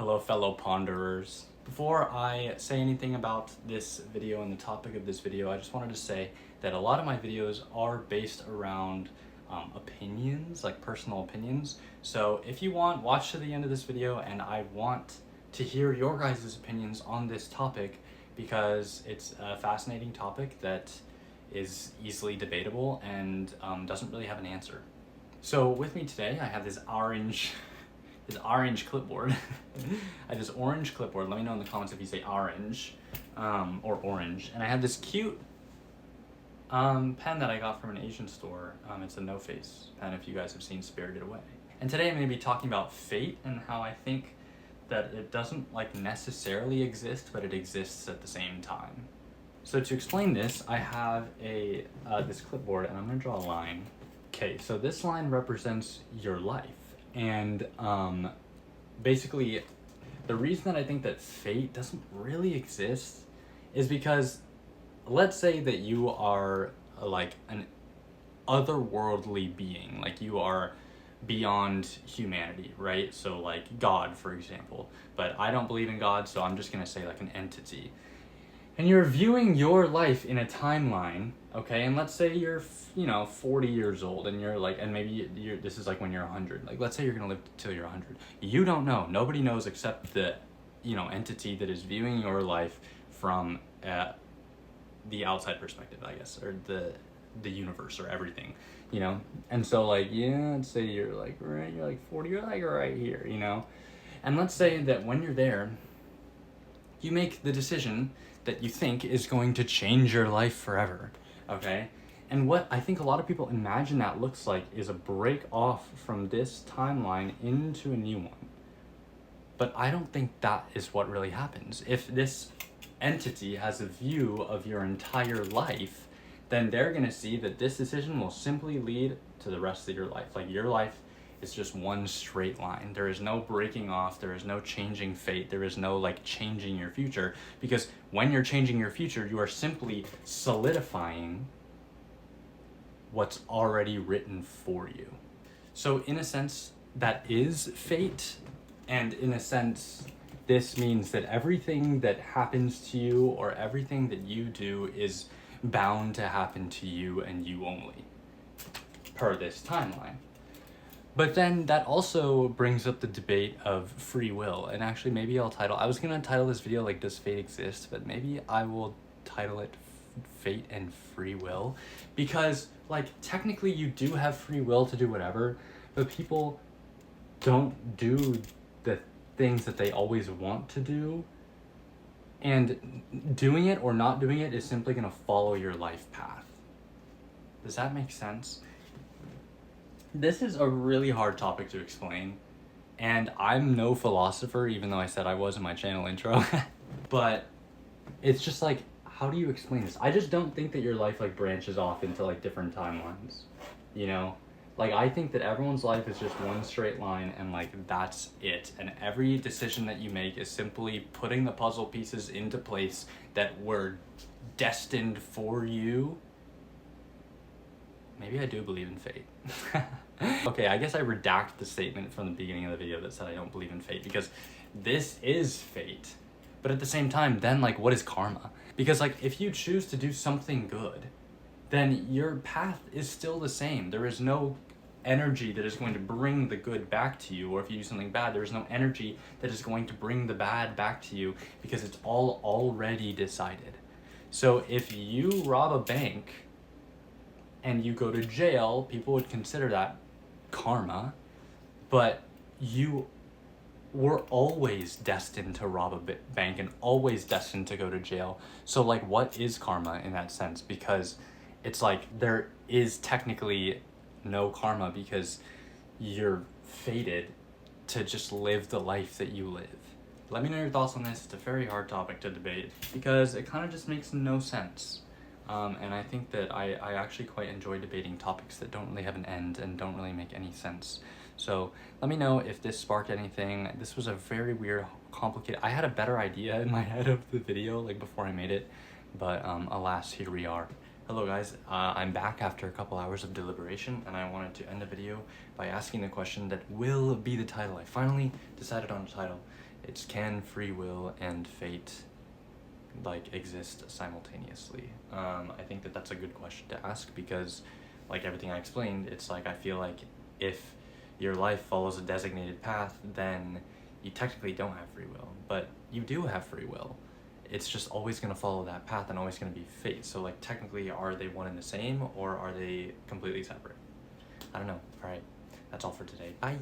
Hello, fellow ponderers. Before I say anything about this video and the topic of this video, I just wanted to say that a lot of my videos are based around opinions, like personal opinions. So if you want, watch to the end of this video, and I want to hear your guys' opinions on this topic because it's a fascinating topic that is easily debatable and doesn't really have an answer. So with me today, I have this orange clipboard. I have this orange clipboard. Let me know in the comments if you say orange or orange. And I have this cute pen that I got from an Asian store. It's a No Face pen if you guys have seen Spirited Away. And today I'm going to be talking about fate and how I think that it doesn't necessarily exist, but it exists at the same time. So to explain this, I have this clipboard, and I'm going to draw a line. Okay, so this line represents your life. And basically, the reason that I think that fate doesn't really exist is because, let's say that you are an otherworldly being, like you are beyond humanity, right? So like God, for example. But I don't believe in God, so I'm just gonna say like an entity. And you're viewing your life in a timeline, okay? And let's say you're, 40 years old, and you're and maybe this is when you're 100. Like, let's say you're gonna live till you're 100. You don't know. Nobody knows except the, entity that is viewing your life from the outside perspective, I guess, or the universe or everything, And so let's say you're you're 40, you're right here, And let's say that when you're there, you make the decision that you think is going to change your life forever, okay? And what I think a lot of people imagine that looks like is a break off from this timeline into a new one. But I don't think that is what really happens. If this entity has a view of your entire life, then they're gonna see that this decision will simply lead to the rest of your life. Like, your life is just one straight line. There is no breaking off, there is no changing fate, there is no changing your future, because when you're changing your future, you are simply solidifying what's already written for you. So in a sense, that is fate, and in a sense, this means that everything that happens to you or everything that you do is bound to happen to you and you only, per this timeline. But then that also brings up the debate of free will. And actually, maybe I was going to title this video Does Fate Exist? But maybe I will title it Fate and Free Will. Because technically you do have free will to do whatever, but people don't do the things that they always want to do. And doing it or not doing it is simply going to follow your life path. Does that make sense? This is a really hard topic to explain, and I'm no philosopher, even though I said I was in my channel intro. But it's just how do you explain this? I just don't think that your life branches off into different timelines, I think that everyone's life is just one straight line, and that's it. And every decision that you make is simply putting the puzzle pieces into place that were destined for you. Maybe I do believe in fate. Okay, I guess I redact the statement from the beginning of the video that said I don't believe in fate, because this is fate. But at the same time, then what is karma? Because if you choose to do something good, then your path is still the same. There is no energy that is going to bring the good back to you, or if you do something bad, there is no energy that is going to bring the bad back to you, because it's all already decided. So if you rob a bank and you go to jail, people would consider that karma, but you were always destined to rob a bank and always destined to go to jail. So what is karma in that sense? Because it's there is technically no karma, because you're fated to just live the life that you live. Let me know your thoughts on this. It's a very hard topic to debate because it kind of just makes no sense. And I think that I actually quite enjoy debating topics that don't really have an end and don't really make any sense. So let me know if this sparked anything. This was a very weird, complicated... I had a better idea in my head of the video before I made it, but alas, here we are. Hello guys, I'm back after a couple hours of deliberation, and I wanted to end the video by asking the question that will be the title. I finally decided on a title, It's can free will and fate like exist simultaneously? I think that that's a good question to ask because, like everything I explained, it's like I feel like if your life follows a designated path, then you technically don't have free will, but you do have free will. It's just always going to follow that path and always going to be fate. So like technically, are they one and the same or are they completely separate? I don't know. All right, that's all for today. Bye.